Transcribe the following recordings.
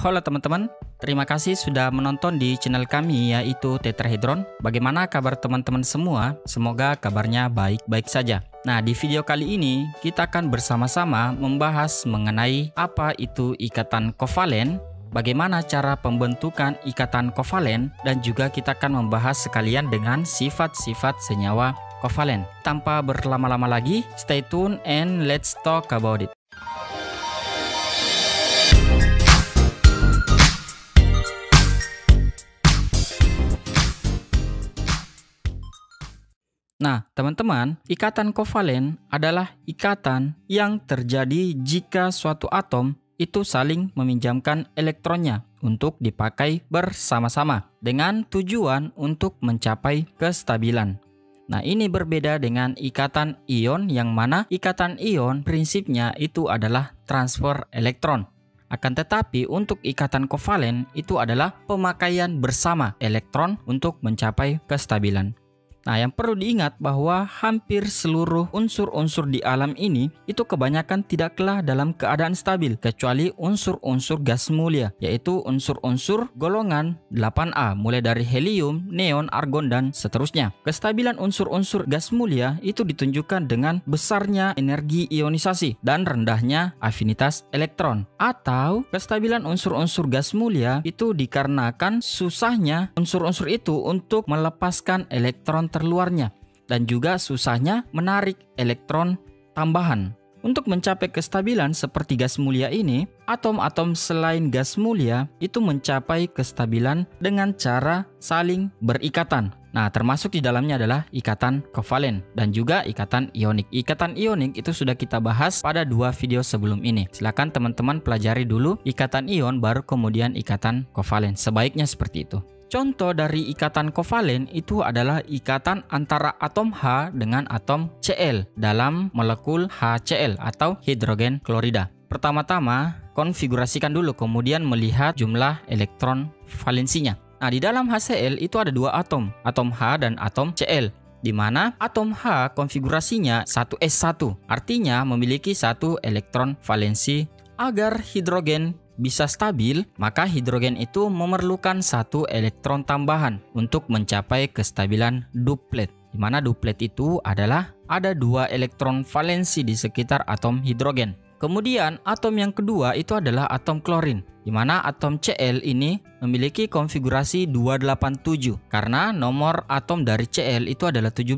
Halo teman-teman, terima kasih sudah menonton di channel kami yaitu Tetrahedron. Bagaimana kabar teman-teman semua? Semoga kabarnya baik-baik saja. Nah, di video kali ini kita akan bersama-sama membahas mengenai apa itu ikatan kovalen, bagaimana cara pembentukan ikatan kovalen, dan juga kita akan membahas sekalian dengan sifat-sifat senyawa kovalen. Tanpa berlama-lama lagi, stay tune and let's talk about it. Nah, teman-teman, ikatan kovalen adalah ikatan yang terjadi jika suatu atom itu saling meminjamkan elektronnya untuk dipakai bersama-sama dengan tujuan untuk mencapai kestabilan. Nah, ini berbeda dengan ikatan ion yang mana ikatan ion prinsipnya itu adalah transfer elektron. Akan tetapi untuk ikatan kovalen itu adalah pemakaian bersama elektron untuk mencapai kestabilan. Nah, yang perlu diingat bahwa hampir seluruh unsur-unsur di alam ini itu kebanyakan tidaklah dalam keadaan stabil kecuali unsur-unsur gas mulia, yaitu unsur-unsur golongan 8A mulai dari helium, neon, argon, dan seterusnya. Kestabilan unsur-unsur gas mulia itu ditunjukkan dengan besarnya energi ionisasi dan rendahnya afinitas elektron. Atau kestabilan unsur-unsur gas mulia itu dikarenakan susahnya unsur-unsur itu untuk melepaskan elektron terluarnya dan juga susahnya menarik elektron tambahan. Untuk mencapai kestabilan seperti gas mulia ini, atom-atom selain gas mulia itu mencapai kestabilan dengan cara saling berikatan. Nah, termasuk di dalamnya adalah ikatan kovalen dan juga ikatan ionik. Ikatan ionik itu sudah kita bahas pada 2 video sebelum ini. Silakan teman-teman pelajari dulu ikatan ion baru kemudian ikatan kovalen. Sebaiknya seperti itu. Contoh dari ikatan kovalen itu adalah ikatan antara atom H dengan atom Cl dalam molekul HCl atau hidrogen klorida. Pertama-tama, konfigurasikan dulu kemudian melihat jumlah elektron valensinya. Nah, di dalam HCl itu ada 2 atom H dan atom Cl, di mana atom H konfigurasinya 1s1, artinya memiliki 1 elektron valensi. Agar hidrogen bisa stabil, maka hidrogen itu memerlukan 1 elektron tambahan untuk mencapai kestabilan duplet. Di mana duplet itu adalah ada 2 elektron valensi di sekitar atom hidrogen. Kemudian atom yang kedua itu adalah atom klorin, di mana atom Cl ini memiliki konfigurasi 287 karena nomor atom dari Cl itu adalah 17.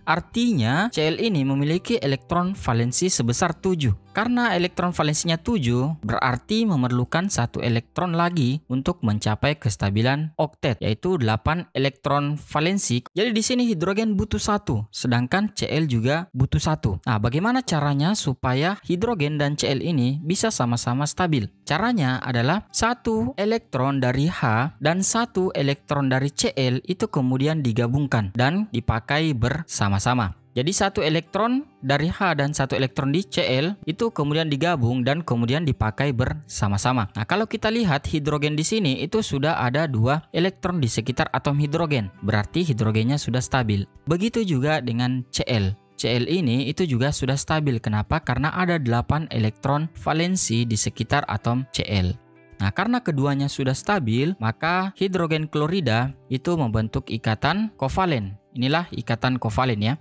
Artinya Cl ini memiliki elektron valensi sebesar 7. Karena elektron valensinya 7 berarti memerlukan 1 elektron lagi untuk mencapai kestabilan oktet, yaitu 8 elektron valensi. Jadi di sini hidrogen butuh 1, sedangkan Cl juga butuh 1. Nah, bagaimana caranya supaya hidrogen dan Cl ini bisa sama-sama stabil? Caranya adalah 1 elektron dari H dan 1 elektron dari Cl itu kemudian digabungkan dan dipakai bersama-sama. Jadi 1 elektron dari H dan 1 elektron di Cl itu kemudian digabung dan kemudian dipakai bersama-sama. Nah, kalau kita lihat hidrogen di sini itu sudah ada 2 elektron di sekitar atom hidrogen. Berarti hidrogennya sudah stabil. Begitu juga dengan Cl. Cl ini itu juga sudah stabil. Kenapa? Karena ada 8 elektron valensi di sekitar atom Cl. Nah, karena keduanya sudah stabil, maka hidrogen klorida itu membentuk ikatan kovalen. Inilah ikatan kovalen ya.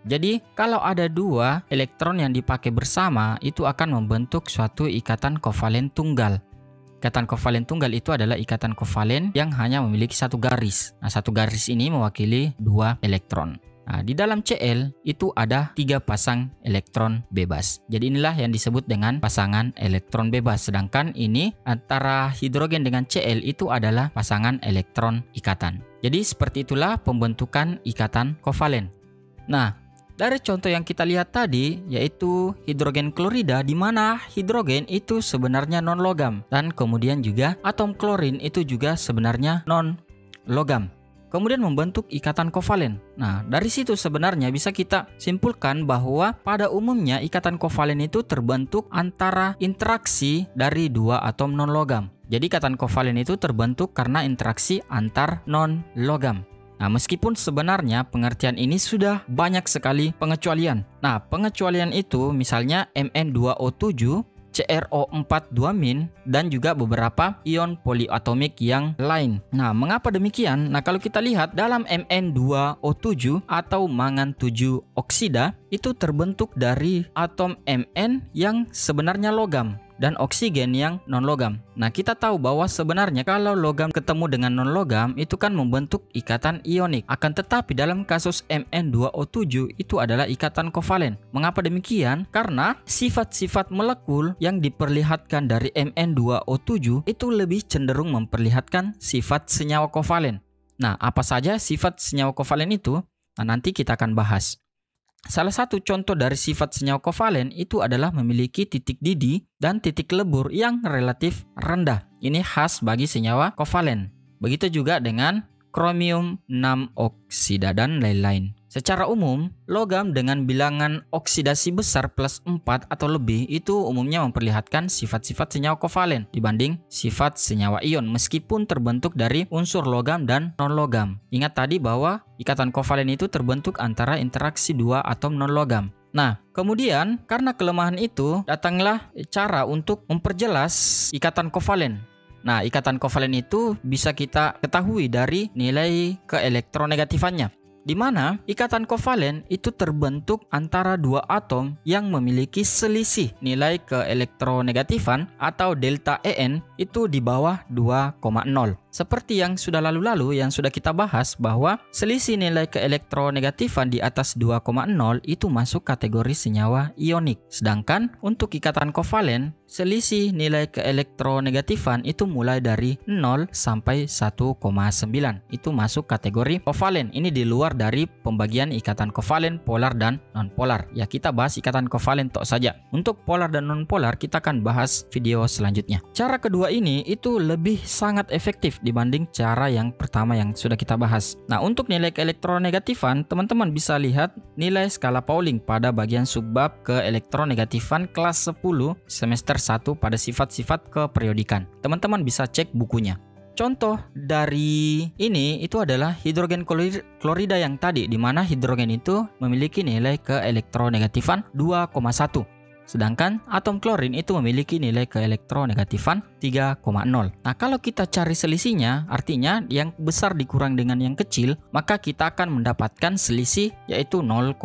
Jadi, kalau ada 2 elektron yang dipakai bersama, itu akan membentuk suatu ikatan kovalen tunggal. Ikatan kovalen tunggal itu adalah ikatan kovalen yang hanya memiliki 1 garis. Nah, 1 garis ini mewakili 2 elektron. Nah, di dalam Cl itu ada 3 pasang elektron bebas. Jadi inilah yang disebut dengan pasangan elektron bebas. Sedangkan ini antara hidrogen dengan Cl itu adalah pasangan elektron ikatan. Jadi seperti itulah pembentukan ikatan kovalen. Nah, dari contoh yang kita lihat tadi, yaitu hidrogen klorida, di mana hidrogen itu sebenarnya non-logam dan kemudian juga atom klorin itu juga sebenarnya non-logam. Kemudian membentuk ikatan kovalen. Nah, dari situ sebenarnya bisa kita simpulkan bahwa pada umumnya ikatan kovalen itu terbentuk antara interaksi dari 2 atom non-logam. Jadi ikatan kovalen itu terbentuk karena interaksi antar non-logam. Nah, meskipun sebenarnya pengertian ini sudah banyak sekali pengecualian. Nah, pengecualian itu misalnya Mn2O7 CrO4 dan juga beberapa ion poliatomik yang lain. Nah, mengapa demikian? Nah, kalau kita lihat dalam Mn2O7 atau mangan 7 oksida itu terbentuk dari atom Mn yang sebenarnya logam dan oksigen yang non-logam. Nah, kita tahu bahwa sebenarnya kalau logam ketemu dengan non-logam itu kan membentuk ikatan ionik. Akan tetapi dalam kasus Mn2O7 itu adalah ikatan kovalen. Mengapa demikian? Karena sifat-sifat molekul yang diperlihatkan dari Mn2O7 itu lebih cenderung memperlihatkan sifat senyawa kovalen. Nah, apa saja sifat senyawa kovalen itu? Nah, nanti kita akan bahas. Salah satu contoh dari sifat senyawa kovalen itu adalah memiliki titik didih dan titik lebur yang relatif rendah. Ini khas bagi senyawa kovalen. Begitu juga dengan kromium 6 oksida dan lain-lain. Secara umum, logam dengan bilangan oksidasi besar plus 4 atau lebih itu umumnya memperlihatkan sifat-sifat senyawa kovalen dibanding sifat senyawa ion meskipun terbentuk dari unsur logam dan non-logam. Ingat tadi bahwa ikatan kovalen itu terbentuk antara interaksi dua atom non-logam. Nah, kemudian karena kelemahan itu datanglah cara untuk memperjelas ikatan kovalen. Nah, ikatan kovalen itu bisa kita ketahui dari nilai keelektronegatifannya, di mana ikatan kovalen itu terbentuk antara dua atom yang memiliki selisih nilai keelektronegatifan atau delta En itu di bawah 2,0. Seperti yang sudah lalu-lalu yang sudah kita bahas bahwa selisih nilai keelektronegatifan di atas 2,0 itu masuk kategori senyawa ionik. Sedangkan untuk ikatan kovalen, selisih nilai keelektronegatifan itu mulai dari 0 sampai 1,9. Itu masuk kategori kovalen. Ini di luar dari pembagian ikatan kovalen, polar dan nonpolar. Ya, kita bahas ikatan kovalen tok saja. Untuk polar dan nonpolar kita akan bahas video selanjutnya. Cara kedua ini itu lebih sangat efektif dibanding cara yang pertama yang sudah kita bahas. Nah, untuk nilai keelektronegatifan, teman-teman bisa lihat nilai skala Pauling pada bagian subbab keelektronegatifan kelas 10 semester 1 pada sifat-sifat keperiodikan. Teman-teman bisa cek bukunya. Contoh dari ini itu adalah hidrogen klorida yang tadi, di mana hidrogen itu memiliki nilai keelektronegatifan 2,1. Sedangkan atom klorin itu memiliki nilai keelektronegatifan 3,0. Nah, kalau kita cari selisihnya, artinya yang besar dikurang dengan yang kecil, maka kita akan mendapatkan selisih yaitu 0,9.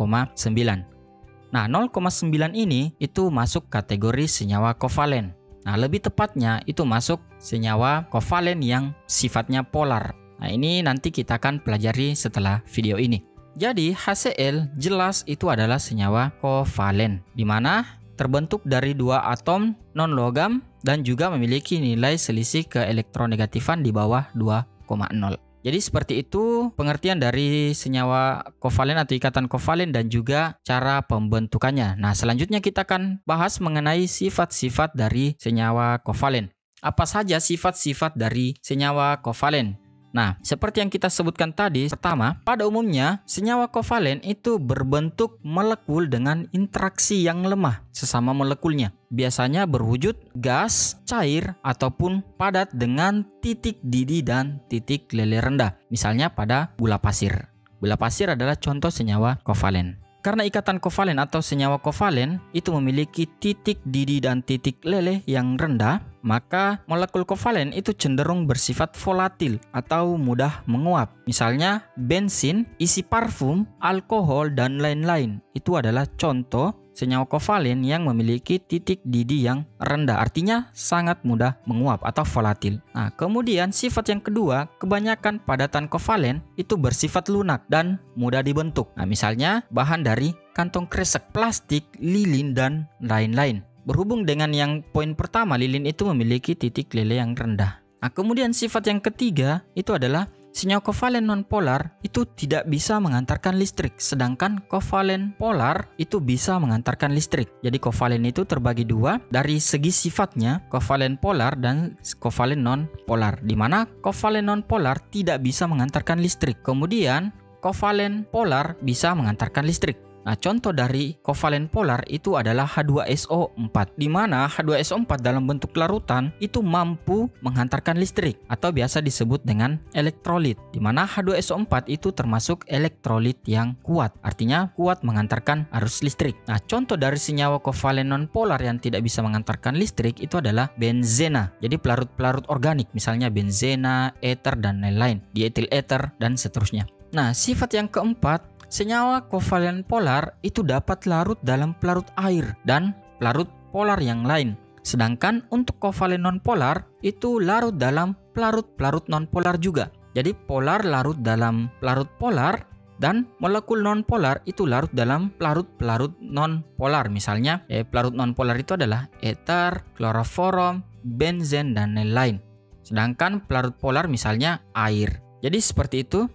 Nah, 0,9 ini itu masuk kategori senyawa kovalen. Nah, lebih tepatnya itu masuk senyawa kovalen yang sifatnya polar. Nah, ini nanti kita akan pelajari setelah video ini. Jadi, HCl jelas itu adalah senyawa kovalen, di mana terbentuk dari dua atom non-logam dan juga memiliki nilai selisih keelektronegatifan di bawah 2,0. Jadi seperti itu pengertian dari senyawa kovalen atau ikatan kovalen dan juga cara pembentukannya. Nah, selanjutnya kita akan bahas mengenai sifat-sifat dari senyawa kovalen. Apa saja sifat-sifat dari senyawa kovalen? Nah, seperti yang kita sebutkan tadi, pertama, pada umumnya senyawa kovalen itu berbentuk molekul dengan interaksi yang lemah sesama molekulnya. Biasanya berwujud gas, cair, ataupun padat dengan titik didih dan titik leleh rendah. Misalnya pada gula pasir. Gula pasir adalah contoh senyawa kovalen. Karena ikatan kovalen atau senyawa kovalen itu memiliki titik didih dan titik leleh yang rendah, maka molekul kovalen itu cenderung bersifat volatil atau mudah menguap. Misalnya bensin, isi parfum, alkohol, dan lain-lain. Itu adalah contoh senyawa kovalen yang memiliki titik didih yang rendah, artinya sangat mudah menguap atau volatil. Nah, kemudian sifat yang kedua, kebanyakan padatan kovalen itu bersifat lunak dan mudah dibentuk. Nah, misalnya bahan dari kantong kresek, plastik, lilin, dan lain-lain. Berhubung dengan yang poin pertama, lilin itu memiliki titik leleh yang rendah. Nah, kemudian sifat yang ketiga itu adalah senyawa kovalen nonpolar itu tidak bisa mengantarkan listrik, sedangkan kovalen polar itu bisa mengantarkan listrik. Jadi kovalen itu terbagi dua dari segi sifatnya, kovalen polar dan kovalen nonpolar, di mana kovalen nonpolar tidak bisa mengantarkan listrik. Kemudian kovalen polar bisa mengantarkan listrik. Nah, contoh dari kovalen polar itu adalah H2SO4, di mana H2SO4 dalam bentuk larutan itu mampu menghantarkan listrik atau biasa disebut dengan elektrolit, di mana H2SO4 itu termasuk elektrolit yang kuat, artinya kuat menghantarkan arus listrik. Nah, contoh dari senyawa kovalen nonpolar yang tidak bisa menghantarkan listrik itu adalah benzena. Jadi pelarut-pelarut organik, misalnya benzena, ether, dan lain-lain, dietil ether, dan seterusnya. Nah, sifat yang keempat, senyawa kovalen polar itu dapat larut dalam pelarut air dan pelarut polar yang lain. Sedangkan untuk kovalen nonpolar itu larut dalam pelarut-pelarut nonpolar juga. Jadi polar larut dalam pelarut polar dan molekul nonpolar itu larut dalam pelarut-pelarut nonpolar. Misalnya, pelarut nonpolar itu adalah ether, kloroforum, benzen, dan lain-lain. Sedangkan pelarut polar misalnya air. Jadi seperti itu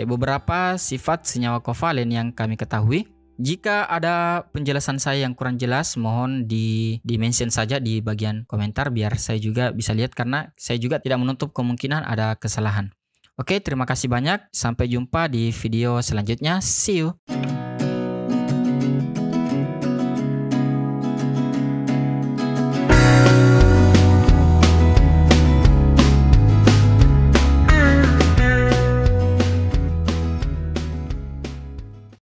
beberapa sifat senyawa kovalen yang kami ketahui. Jika ada penjelasan saya yang kurang jelas, mohon di-mention saja di bagian komentar biar saya juga bisa lihat, karena saya juga tidak menutup kemungkinan ada kesalahan. Oke, terima kasih banyak. Sampai jumpa di video selanjutnya. See you.